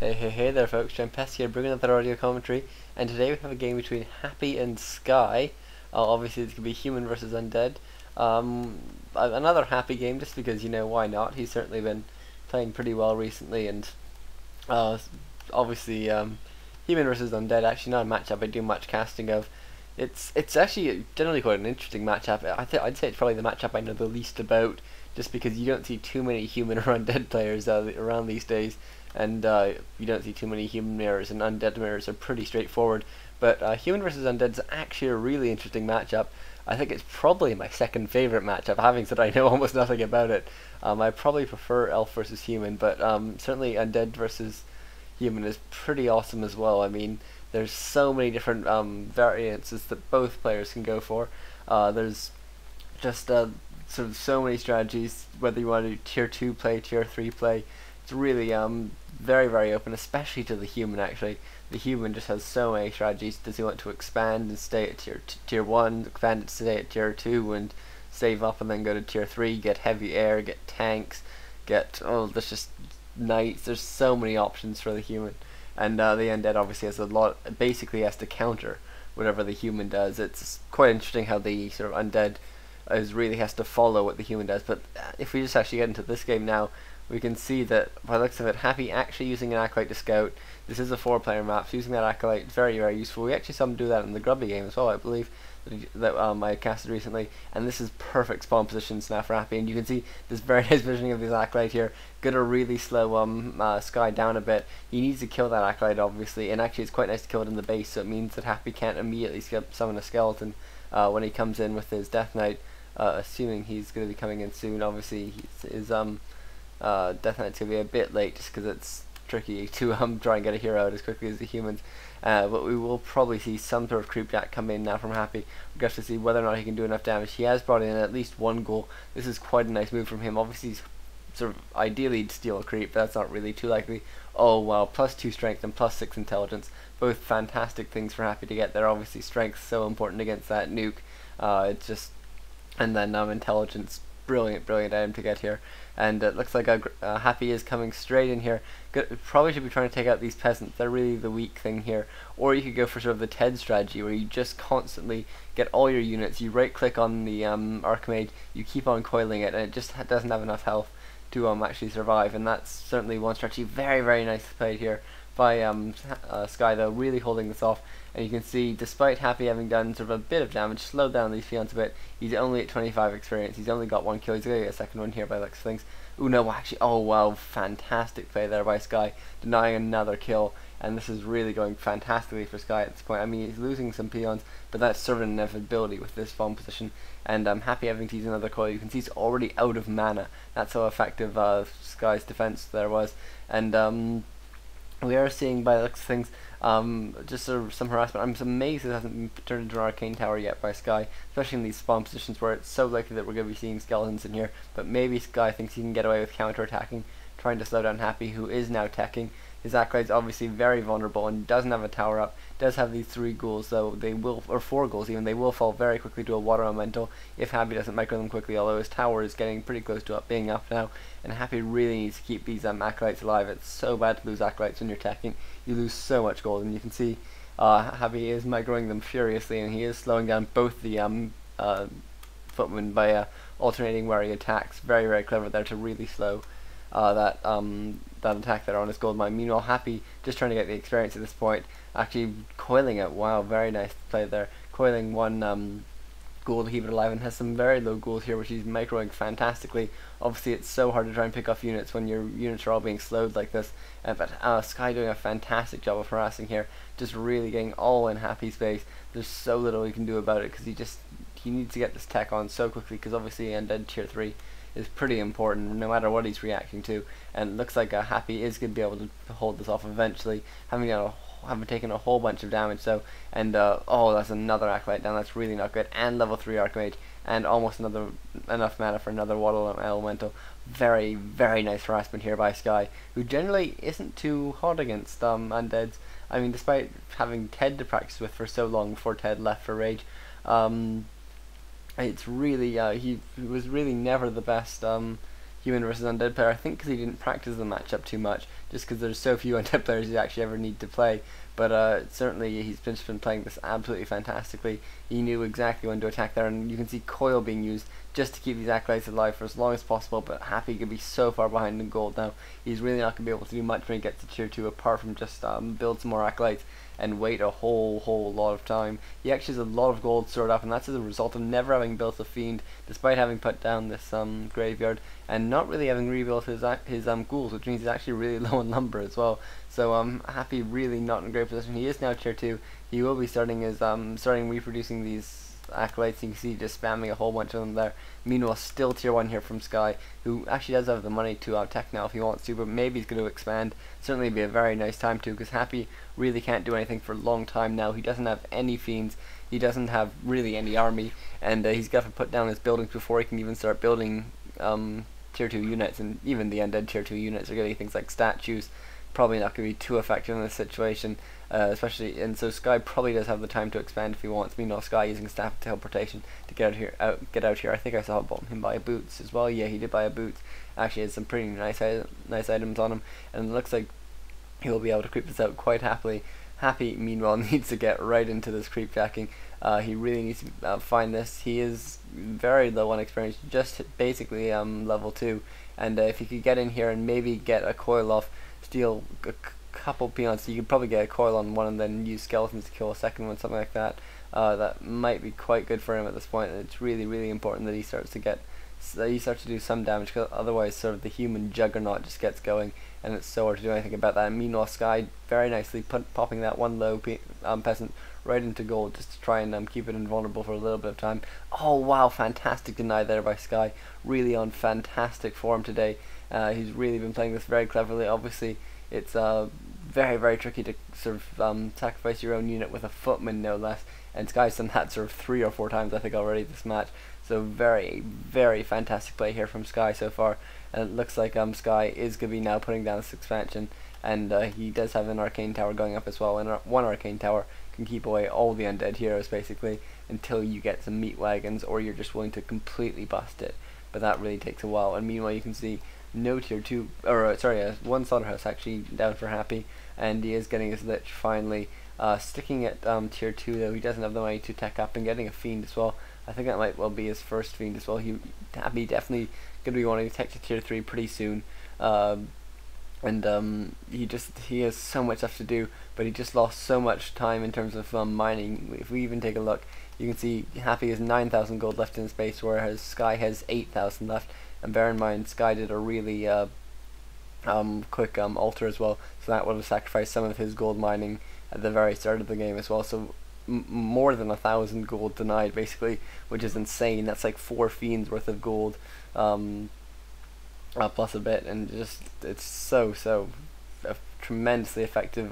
Hey there folks, Chumpesque here bringing another audio commentary, and today we have a game between Happy and Sky. Obviously it's going to be human versus undead. Another Happy game just because, why not? He's certainly been playing pretty well recently, and uh, obviously human versus undead, actually not a matchup I do much casting of. It's actually generally quite an interesting matchup. I'd say it's probably the matchup I know the least about, just because you don't see too many human or undead players around these days, and you don't see too many human mirrors, and undead mirrors are pretty straightforward. But human versus undead is actually a really interesting matchup. I think it's probably my second favorite matchup, having said I know almost nothing about it. I probably prefer elf versus human, but certainly undead versus human is pretty awesome as well. I mean, there's so many different variances that both players can go for. There's just sort of so many strategies, whether you want to do tier 2 play, tier 3 play. It's really very open, especially to the human. Actually, the human just has so many strategies. Does he want to expand and stay at tier 1, expand and stay at tier 2, and save up and then go to tier 3, get heavy air, get tanks, there's just knights. There's so many options for the human, and the undead obviously has a lot. Basically, has to counter whatever the human does. It's quite interesting how the sort of undead really has to follow what the human does. But if we just actually get into this game now, we can see that by the looks of it, Happy actually using an Acolyte to scout. This is a 4-player map, so using that Acolyte is very useful. We actually saw him do that in the Grubby game as well, I believe, that I casted recently. And this is perfect spawn positions now for Happy, and you can see this very nice visioning of his Acolyte here. Gonna really slow Sky down a bit. He needs to kill that Acolyte, obviously, and actually it's quite nice to kill it in the base, so it means that Happy can't immediately summon a skeleton when he comes in with his Death Knight, assuming he's going to be coming in soon. Obviously, his Death Knight's going to be a bit late just because it's tricky to try and get a hero out as quickly as the humans. But we will probably see some sort of creep jack come in now from Happy. We'll have to see whether or not he can do enough damage. He has brought in at least one goal. This is quite a nice move from him. Obviously, he's sort of ideally to steal a creep, but that's not really too likely. Oh wow, +2 strength and +6 intelligence. Both fantastic things for Happy to get there. Obviously, strength so important against that nuke. It's just, and then intelligence, brilliant item to get here. And it looks like Happy is coming straight in here. Probably should be trying to take out these peasants. They're really the weak thing here. Or you could go for sort of the Ted strategy, where you just constantly get all your units. You right click on the Archmage, you keep on coiling it, and it just doesn't have enough health to actually survive. And that's certainly one strategy. Very nice played here by Sky, though, really holding this off. And you can see, despite Happy having done sort of a bit of damage, slowed down these fiends a bit, he's only at 25 experience. He's only got 1 kill. He's going to get a second one here by the looks of things. Ooh, no, actually, oh wow, fantastic play there by Sky, denying another kill. And this is really going fantastically for Sky at this point. I mean, he's losing some peons, but that's sort of an inevitability with this spawn position. And Happy having to use another coil. You can see he's already out of mana. That's how effective Sky's defense there was. And we are seeing, by the looks of things, just sort of some harassment. I'm amazed it hasn't been turned into an arcane tower yet by Sky, especially in these spawn positions where it's so likely that we're going to be seeing skeletons in here. But maybe Sky thinks he can get away with counter-attacking, trying to slow down Happy, who is now teching. His Acolyte's obviously very vulnerable and doesn't have a tower up. Does have these 3 ghouls, though they will, or 4 ghouls even, they will fall very quickly to a water elemental if Happy doesn't micro them quickly, although his tower is getting pretty close to being up now, and Happy really needs to keep these Acolytes alive. It's so bad to lose Acolytes when you're teching. You lose so much gold, and you can see Happy is microing them furiously, and he is slowing down both the footmen by alternating where he attacks. Very clever there to really slow that attack there on his gold mine. Meanwhile, Happy just trying to get the experience at this point, actually coiling it. Wow, very nice play there. Coiling one ghoul to keep it alive, and has some very low ghouls here, which he's microing fantastically. Obviously, it's so hard to try and pick off units when your units are all being slowed like this. But Sky doing a fantastic job of harassing here, just really getting all in Happy space. There's so little he can do about it, because he needs to get this tech on so quickly, because obviously Undead tier 3 is pretty important no matter what he's reacting to, and it looks like Happy is going to be able to hold this off eventually, having taken a whole bunch of damage. So, and oh, that's another Acolyte down. That's really not good. And level 3 Archmage, and almost enough mana for another water elemental. Very nice harassment here by Sky, who generally isn't too hot against undeads. I mean, despite having Ted to practice with for so long before Ted left for Rage, it's really he was really never the best human versus undead player. I think because he didn't practice the matchup too much. just because there's so few undead players you actually ever need to play. But certainly he's just been playing this absolutely fantastically. He knew exactly when to attack there, and you can see coil being used just to keep these acolytes alive for as long as possible. But Happy could be so far behind in gold now. He's really not going to be able to do much when he gets to tier 2 apart from just build some more acolytes and wait a whole lot of time. He actually has a lot of gold stored up, and that's as a result of never having built a fiend, despite having put down this graveyard and not really having rebuilt his ghouls, which means he's actually really low on lumber as well. So Happy really not in a great position. He is now tier 2. He will be starting his starting reproducing these acolytes. You can see just spamming a whole bunch of them there. Meanwhile, still tier 1 here from Sky, who actually does have the money to tech now if he wants to, but maybe he's going to expand. Certainly be a very nice time to, because Happy really can't do anything for a long time now. He doesn't have any fiends, he doesn't have really any army, and he's got to put down his buildings before he can even start building tier 2 units, and even the undead tier 2 units are getting things like statues. Probably not going to be too effective in this situation, especially, and so Sky probably does have the time to expand if he wants. Meanwhile, Sky using staff of teleportation to get out here. I think I saw him buy boots as well. Yeah, he did buy a boots. Actually, had some pretty nice items on him, and it looks like he will be able to creep this out quite happily. Happy, meanwhile, needs to get right into this creep jacking. He really needs to find this. He is very low on experience, just basically level 2, and if he could get in here and maybe get a coil off, steal a couple peons, so you could probably get a coil on one and then use skeletons to kill a second one, something like that. That might be quite good for him at this point, and it's really important that he starts to do some damage, because otherwise sort of the human juggernaut just gets going, and it's so hard to do anything about that. And meanwhile, Sky very nicely popping that one low peasant right into gold just to try and keep it invulnerable for a little bit of time. Oh wow, fantastic deny there by Sky, really on fantastic form today. He's really been playing this very cleverly. Obviously, it's very tricky to sort of sacrifice your own unit with a footman, no less. And Sky's done that sort of 3 or 4 times, I think, already this match. So very fantastic play here from Sky so far. And it looks like Sky is going to be now putting down this expansion. And he does have an arcane tower going up as well. And one arcane tower can keep away all the undead heroes, basically, until you get some meat wagons, or you're just willing to completely bust it. But that really takes a while. And meanwhile, you can see no tier 2, or sorry, one slaughterhouse actually down for Happy, and he is getting his lich finally. Sticking at tier 2 though, he doesn't have the money to tech up, and getting a fiend as well. I think that might well be his first fiend as well. Happy definitely going to be wanting to tech to tier 3 pretty soon. And he has so much stuff to do, but he just lost so much time in terms of mining. If we even take a look, you can see Happy has 9,000 gold left in his base, whereas Sky has 8,000 left. And bear in mind, Sky did a really quick altar as well, so that would have sacrificed some of his gold mining at the very start of the game as well. So more than 1,000 gold denied, basically, which is insane. That's like 4 fiends worth of gold, plus a bit, and just it's so tremendously effective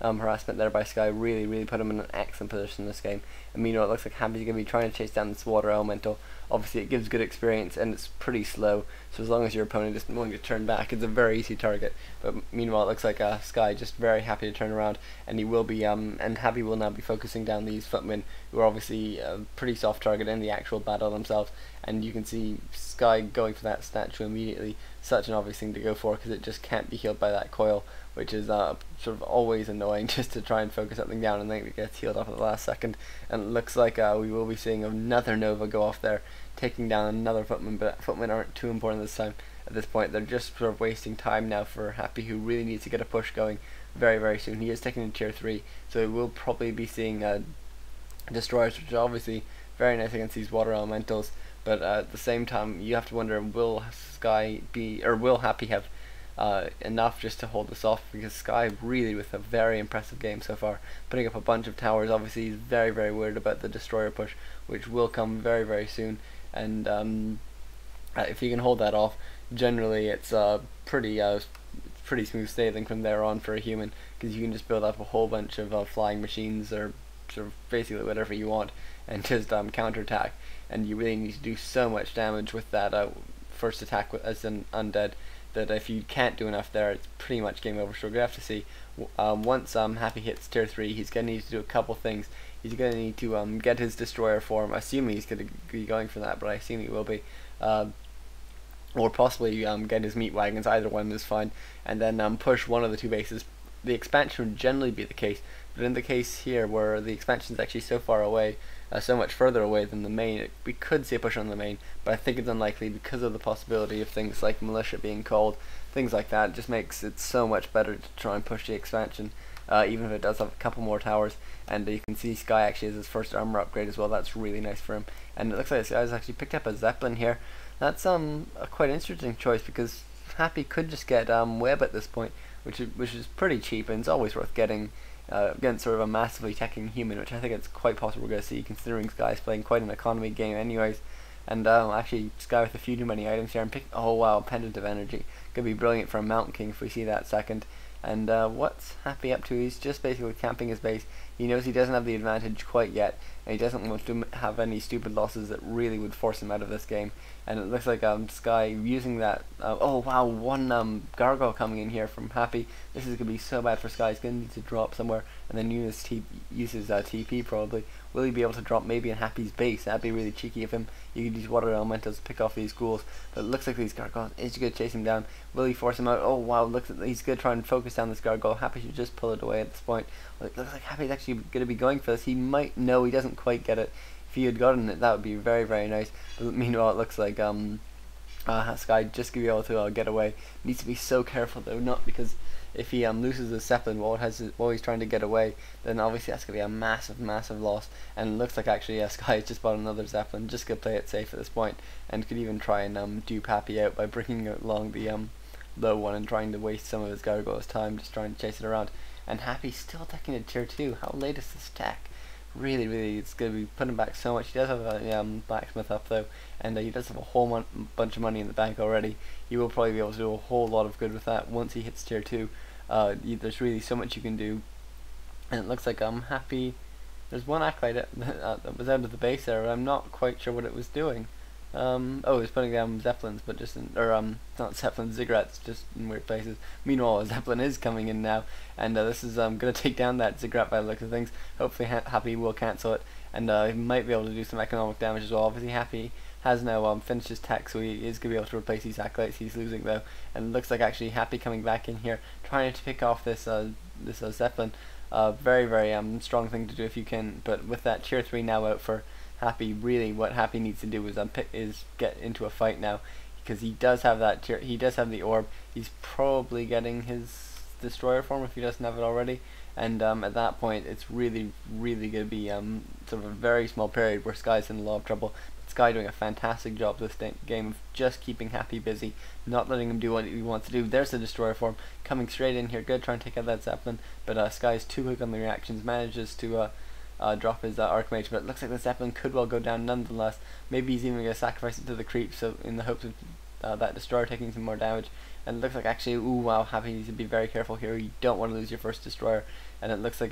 harassment there by Sky. Really put him in an excellent position in this game. And meanwhile, it looks like Happy's going to be trying to chase down this water elemental. Obviously, it gives good experience, and it's pretty slow, so as long as your opponent isn't willing to turn back, it's a very easy target. But meanwhile, it looks like Sky just very happy to turn around, and he will be, and Happy will now be focusing down these footmen, who are obviously a pretty soft target in the actual battle themselves. And you can see Sky going for that statue immediately. Such an obvious thing to go for, because it just can't be healed by that coil, which is sort of always annoying, just to try and focus something down and then it gets healed off at the last second. And it looks like we will be seeing another Nova go off there, taking down another footman, but footmen aren't too important at this point. They're just sort of wasting time now for Happy, who really needs to get a push going very soon. He is taking to tier 3, so we will probably be seeing destroyers, which are obviously very nice against these water elementals. But at the same time, you have to wonder, will Happy have enough just to hold this off? Because Sky really with a very impressive game so far, putting up a bunch of towers. Obviously, he's very worried about the destroyer push, which will come very soon. And if you can hold that off, generally it's pretty smooth sailing from there on for a human, because you can just build up a whole bunch of flying machines, or sort of basically whatever you want, and just counterattack. And you really need to do so much damage with that first attack as an undead, that if you can't do enough there, it's pretty much game over. So we're going to have to see. Once Happy hits tier 3, he's going to need to do a couple things. He's going to need to get his destroyer form, assuming he's going to be going for that, but I assume he will be. or possibly get his meat wagons. Either one is fine, and then push one of the two bases. The expansion would generally be the case, but in the case here where the expansion is actually so far away, so much further away than the main, we could see a push on the main, but I think it's unlikely because of the possibility of things like militia being called, things like that. It just makes it so much better to try and push the expansion, even if it does have a couple more towers. And you can see Sky actually has his first armor upgrade as well. That's really nice for him. And it looks like this guy's actually picked up a Zeppelin here. That's a quite interesting choice, because Happy could just get Web at this point, which is pretty cheap, and it's always worth getting against sort of a massively teching human, which I think it's quite possible we're going to see, considering Sky's playing quite an economy game anyways. And actually Sky with a few too many items here, and oh wow, Pendant of Energy. Could be brilliant for a Mountain King if we see that second. And what's Happy up to? He's just basically camping his base. He knows he doesn't have the advantage quite yet, and he doesn't want to have any stupid losses that really would force him out of this game. And it looks like Sky using that. Oh wow, one gargoyle coming in here from Happy. This is going to be so bad for Sky. He's going to need to drop somewhere, and then uses TP probably. Will he be able to drop maybe in Happy's base? That'd be really cheeky of him. You could use water elementals to pick off these ghouls. But it looks like these gargoyles is going to chase him down. Will he force him out? Oh wow, he's going to try and focus down this gargoyle. Happy should just pull it away at this point. It looks like Happy's actually going to be going for this. He might. No, he doesn't quite get it. If he had gotten it, that would be very, very nice. But meanwhile, it looks like Sky just going to be able to get away. Needs to be so careful though, not because if he loses the Zeppelin while he's trying to get away, then obviously that's going to be a massive, massive loss. And it looks like actually Sky has just bought another Zeppelin, just going to play it safe at this point, and could even try and dupe Happy out by bringing along the low one and trying to waste some of his gargoyle's time just trying to chase it around. And Happy's still attacking at tier 2. How late is this attack? Really, really, it's going to be putting back so much. He does have a blacksmith up though, and he does have a whole bunch of money in the bank already. He will probably be able to do a whole lot of good with that once he hits tier 2. There's really so much you can do, and it looks like I'm Happy. There's one acolyte that was out of the base there, but I'm not quite sure what it was doing. Oh, it was putting down Zeppelins, but just in, or not Zeppelins, ziggurats, just in weird places. Meanwhile, a Zeppelin is coming in now, and this is gonna take down that ziggurat by the look of things. Hopefully, Happy will cancel it, and he might be able to do some economic damage as well. Obviously, Happy has now finished his tech, so he is gonna be able to replace these acolytes he's losing though. And it looks like actually Happy coming back in here, trying to pick off this Zeppelin. Very, very strong thing to do if you can. But with that tier 3 now out for Happy, really what Happy needs to do is get into a fight now, because he does have that he does have the orb. He's probably getting his destroyer form if he doesn't have it already, and at that point it's really, really going to be sort of a very small period where Sky's in a lot of trouble. But Sky doing a fantastic job this game of just keeping Happy busy, not letting him do what he wants to do. There's the destroyer form coming straight in here, good, trying to take out that Zeppelin, but Sky's too quick on the reactions, manages to drop his Archmage, but it looks like the Zeppelin could well go down nonetheless. Maybe he's even going to sacrifice it to the creep, so in the hopes of that destroyer taking some more damage. And it looks like actually, ooh wow, Happy needs to be very careful here. You don't want to lose your first destroyer. And it looks like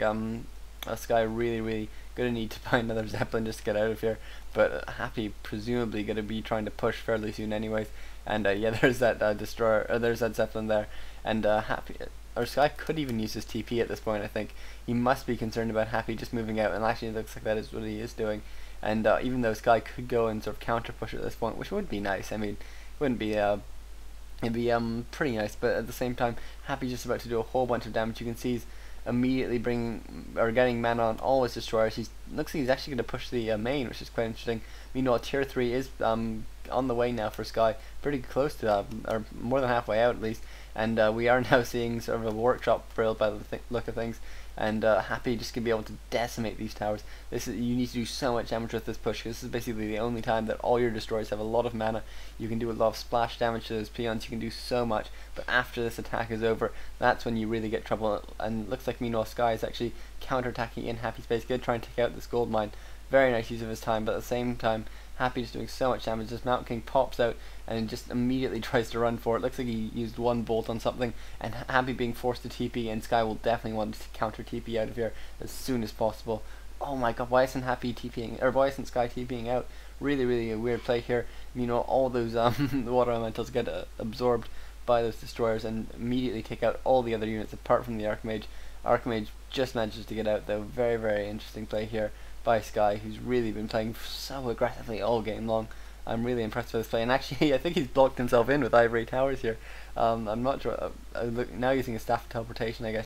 Sky really, really going to need to buy another Zeppelin just to get out of here. But Happy presumably going to be trying to push fairly soon anyways. And yeah, there's that destroyer, or there's that Zeppelin there. And or Sky could even use his TP at this point. I think he must be concerned about Happy just moving out, and actually it looks like that is what he is doing. And even though Sky could go and sort of counter push at this point, which would be nice. I mean, it wouldn't be it'd be pretty nice, but at the same time, Happy's just about to do a whole bunch of damage. You can see he's immediately getting mana on all his destroyers. Looks like he's actually going to push the main, which is quite interesting. Meanwhile, tier 3 is on the way now for Sky, pretty close to or more than halfway out at least. And we are now seeing sort of a workshop build by the look of things, and Happy just to be able to decimate these towers. You need to do so much damage with this push, because this is basically the only time that all your destroyers have a lot of mana. You can do a lot of splash damage to those peons. You can do so much, but after this attack is over, that's when you really get trouble. And it looks like meanwhile Sky is actually counter-attacking in Happy space, good, trying to take out this gold mine. Very nice use of his time, but at the same time, Happy just doing so much damage. This Mountain King pops out and just immediately tries to run for it. Looks like he used one bolt on something, and Happy being forced to TP, and Sky will definitely want to counter TP out of here as soon as possible. Oh my god, why isn't Happy TPing, or why isn't Sky TPing out? Really, really a weird play here. You know, all those water elementals get absorbed by those destroyers and immediately take out all the other units apart from the Archmage. Archmage just manages to get out though. Very, very interesting play here by Sky, who's really been playing so aggressively all game long. I'm really impressed with this play, and actually I think he's blocked himself in with Ivory Towers here. I'm not sure. Now using his staff of teleportation, I guess